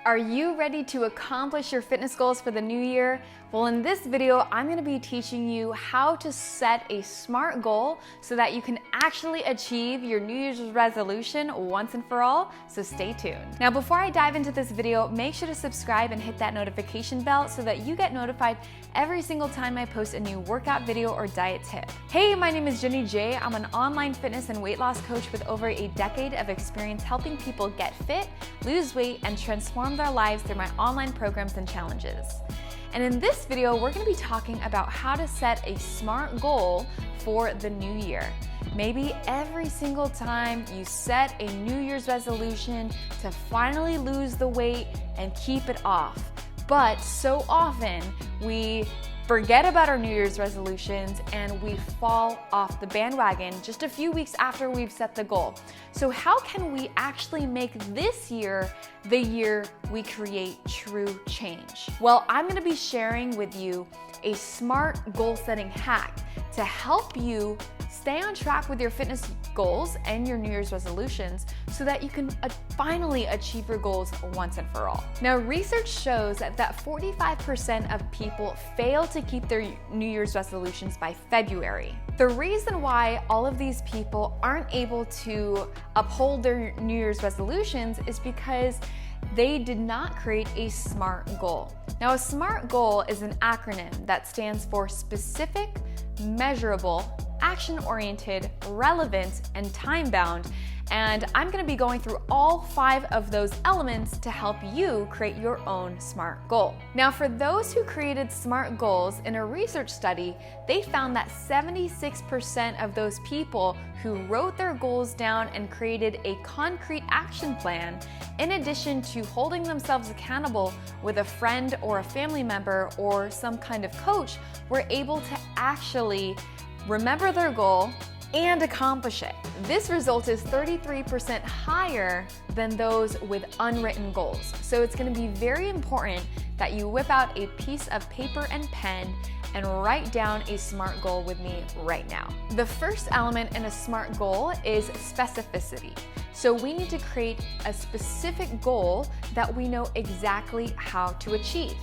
Are you ready to accomplish your fitness goals for the new year? Well, in this video, I'm gonna be teaching you how to set a SMART goal so that you can actually achieve your New Year's resolution once and for all, so stay tuned. Now, before I dive into this video, make sure to subscribe and hit that notification bell so that you get notified every single time I post a new workout video or diet tip. Hey, my name is Jenny J. I'm an online fitness and weight loss coach with over a decade of experience helping people get fit, lose weight, and transform their lives through my online programs and challenges. And in this video, we're going to be talking about how to set a SMART goal for the new year. Maybe every single time you set a New Year's resolution to finally lose the weight and keep it off. But so often we forget about our New Year's resolutions and we fall off the bandwagon just a few weeks after we've set the goal. So how can we actually make this year the year we create true change? Well, I'm going to be sharing with you a SMART goal setting hack to help you stay on track with your fitness goals and your New Year's resolutions so that you can finally achieve your goals once and for all. Now, research shows that 45% of people fail to keep their New Year's resolutions by February. The reason why all of these people aren't able to uphold their New Year's resolutions is because they did not create a SMART goal. Now, a SMART goal is an acronym that stands for specific, measurable, action-oriented, relevant, and time-bound. And I'm going to be going through all 5 of those elements to help you create your own SMART goal. Now, for those who created SMART goals, in a research study, they found that 76% of those people who wrote their goals down and created a concrete action plan, in addition to holding themselves accountable with a friend or a family member or some kind of coach, were able to actually remember their goal and accomplish it. This result is 33% higher than those with unwritten goals. So it's going to be very important that you whip out a piece of paper and pen and write down a SMART goal with me right now. The first element in a SMART goal is specificity. So we need to create a specific goal that we know exactly how to achieve.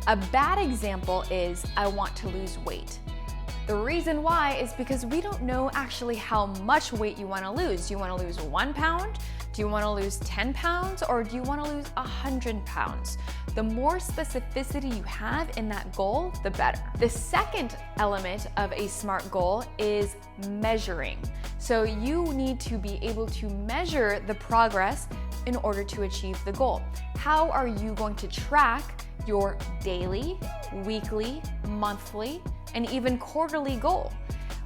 A bad example is, I want to lose weight. The reason why is because we don't know actually how much weight you want to lose. Do you want to lose 1 pound? Do you want to lose 10 pounds? Or do you want to lose 100 pounds? The more specificity you have in that goal, the better. The second element of a SMART goal is measuring. So you need to be able to measure the progress in order to achieve the goal. How are you going to track your daily, weekly, monthly, and even quarterly goal?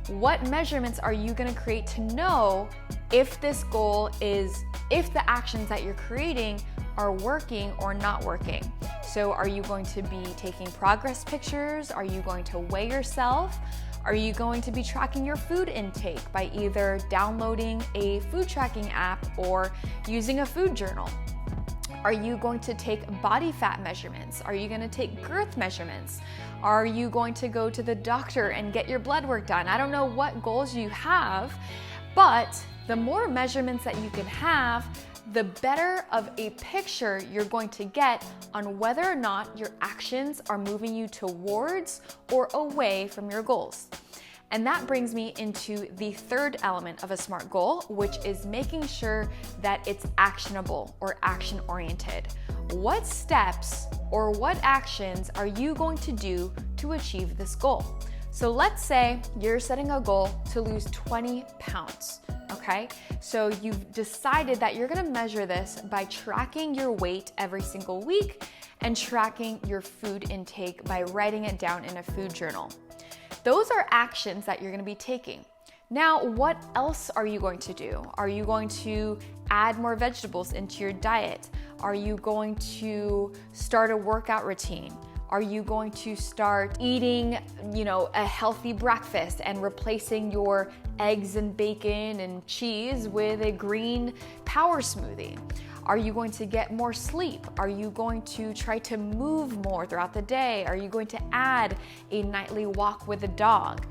What measurements are you going to create to know if this goal if the actions that you're creating are working or not working? So are you going to be taking progress pictures? Are you going to weigh yourself? Are you going to be tracking your food intake by either downloading a food tracking app or using a food journal? Are you going to take body fat measurements? Are you going to take girth measurements? Are you going to go to the doctor and get your blood work done? I don't know what goals you have, but the more measurements that you can have, the better of a picture you're going to get on whether or not your actions are moving you towards or away from your goals. And that brings me into the third element of a SMART goal, which is making sure that it's actionable or action-oriented. What steps or what actions are you going to do to achieve this goal? So let's say you're setting a goal to lose 20 pounds, okay? So you've decided that you're gonna measure this by tracking your weight every single week and tracking your food intake by writing it down in a food journal. Those are actions that you're going to be taking. Now, what else are you going to do? Are you going to add more vegetables into your diet? Are you going to start a workout routine? Are you going to start eating, a healthy breakfast and replacing your eggs and bacon and cheese with a green power smoothie? Are you going to get more sleep? Are you going to try to move more throughout the day? Are you going to add a nightly walk with a dog?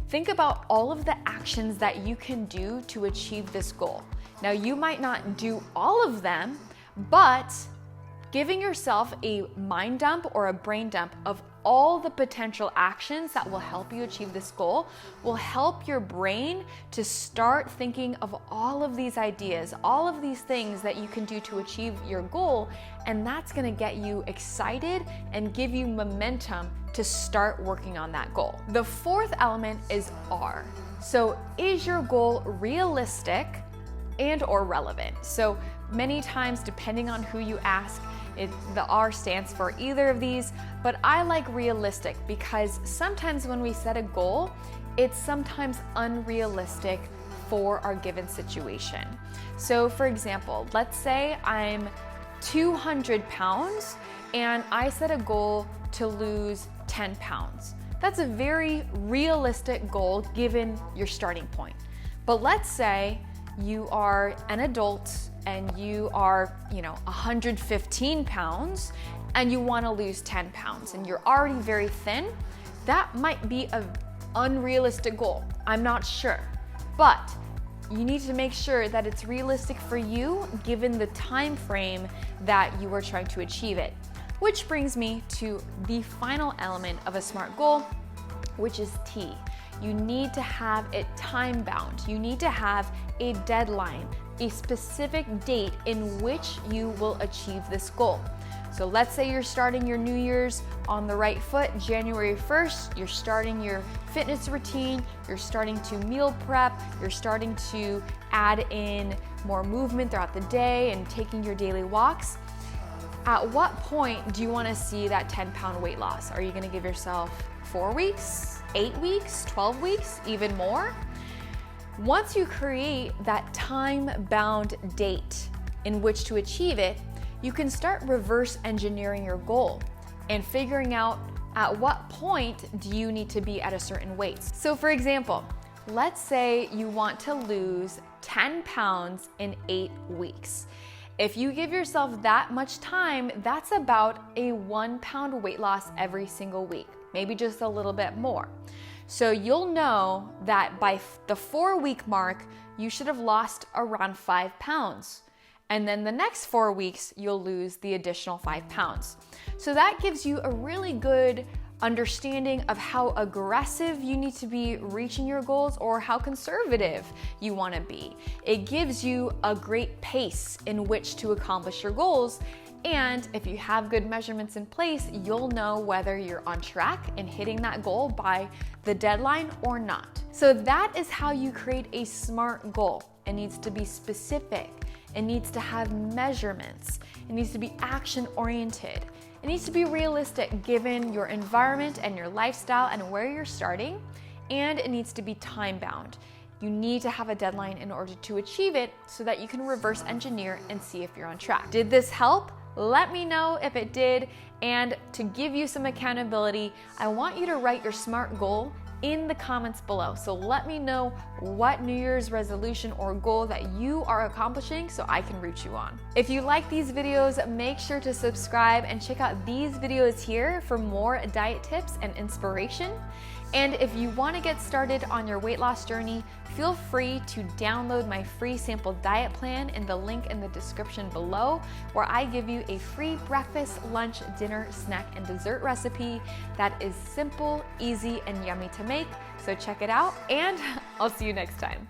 Think about all of the actions that you can do to achieve this goal. Now, you might not do all of them, but Giving yourself a mind dump or a brain dump of all the potential actions that will help you achieve this goal will help your brain to start thinking of all of these ideas, all of these things that you can do to achieve your goal, and that's gonna get you excited and give you momentum to start working on that goal. The fourth element is R. So is your goal realistic and or relevant? So many times, depending on who you ask, the R stands for either of these, but I like realistic because sometimes when we set a goal, it's sometimes unrealistic for our given situation. So for example, let's say I'm 200 pounds and I set a goal to lose 10 pounds. That's a very realistic goal given your starting point. But let's say you are an adult and you are, 115 pounds and you want to lose 10 pounds and you're already very thin. That might be an unrealistic goal. I'm not sure, but you need to make sure that it's realistic for you given the time frame that you are trying to achieve it. Which brings me to the final element of a SMART goal, which is T. You need to have it time bound. You need to have a deadline, a specific date in which you will achieve this goal. So let's say you're starting your New Year's on the right foot, January 1st, you're starting your fitness routine, you're starting to meal prep, you're starting to add in more movement throughout the day and taking your daily walks. At what point do you want to see that 10-pound weight loss? Are you going to give yourself 4 weeks, 8 weeks, 12 weeks, even more? Once you create that time-bound date in which to achieve it, you can start reverse engineering your goal and figuring out at what point do you need to be at a certain weight. So for example, let's say you want to lose 10 pounds in 8 weeks. If you give yourself that much time, that's about a 1 pound weight loss every single week, maybe just a little bit more. So you'll know that by the 4-week mark, you should have lost around 5 pounds. And then the next 4 weeks, you'll lose the additional 5 pounds. So that gives you a really good understanding of how aggressive you need to be reaching your goals or how conservative you want to be. It gives you a great pace in which to accomplish your goals. And if you have good measurements in place, you'll know whether you're on track and hitting that goal by the deadline or not. So that is how you create a SMART goal. It needs to be specific. It needs to have measurements. It needs to be action-oriented. It needs to be realistic given your environment and your lifestyle and where you're starting. And it needs to be time-bound. You need to have a deadline in order to achieve it so that you can reverse engineer and see if you're on track. Did this help? Let me know if it did. And to give you some accountability, I want you to write your SMART goal in the comments below. So let me know what New Year's resolution or goal that you are accomplishing so I can root you on. If you like these videos, make sure to subscribe and check out these videos here for more diet tips and inspiration. And if you want to get started on your weight loss journey, feel free to download my free sample diet plan in the link in the description below, where I give you a free breakfast, lunch, dinner, snack, and dessert recipe that is simple, easy, and yummy to make. So check it out, and I'll see you next time.